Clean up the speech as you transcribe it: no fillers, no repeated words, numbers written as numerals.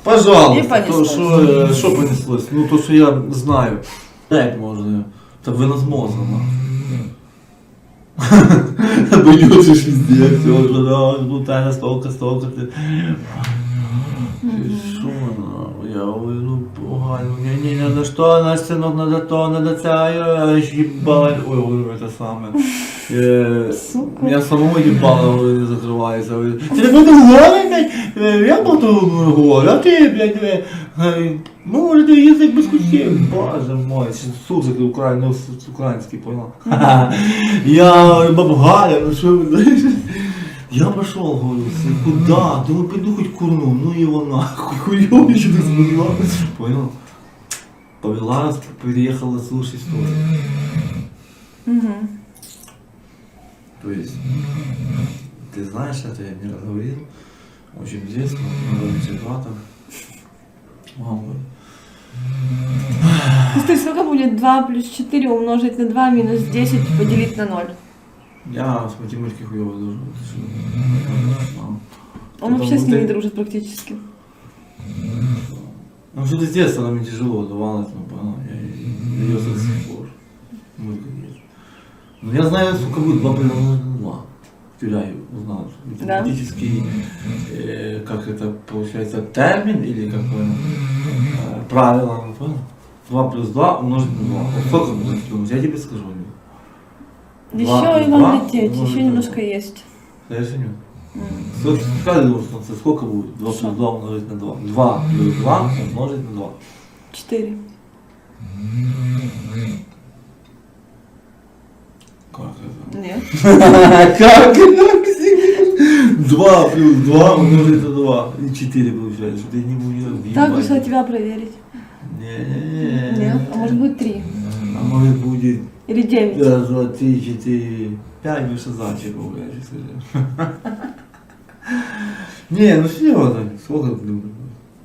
Пожалуйста, то, що понеслось? Ну, то, що я знаю. Як можна? Це винос мозга, Боюсь везде, все уже, да, бутайна столка, ты. Что я ну, погано, не, надо что, Настя, надо то, надо ця, ебать, ой, это самое. Меня самого ебало не закрывается. Ты буду говорить, я буду говорить, а ты, блядь, ну, это язык без кустей, боже мой, сузик украинский, понял? Я баба Галя, ну что вы знаете? Я пошел, говорю, куда? Думаю, пойду хоть курну, ну его нахуй, хуёвый что ты смогла, понял? Повела, переехала слушать историю. То есть, ты знаешь, это я не раз говорил, очень детство, с братом. Мама говорит. Скажи, сколько будет 2 плюс 4 умножить на 2 минус 10 поделить на 0? Я с математикой хуёво дружу. Он вообще с ним не дружит практически. Ну что-то с детства нам тяжело давалось, ну понял, я её до сих пор. Музыка есть. Ну я знаю, сколько будет 2 плюс 2. Я узнал, что математический, как это получается, термин или какое правило, ну, понял? 2 плюс 2 умножить на 2. Вот сколько будет умножить? Я тебе скажу. Еще и вам лететь, еще немножко есть. Да я женю. Скажи, сколько будет 2 плюс 2 умножить на 2? 2 плюс 2 умножить на 2. 4. Как это? Нет. Как это? 2 плюс 2 умножить на 2. И 4 получается, что ты не будешь. Так решила тебя проверить. Не. Нет, а может быть 3. А может будет... Или 9. Раз, два, три, 4, 5 выше зайчиков, блядь, скажи. Не, ну серьезно, сколько ты думаешь?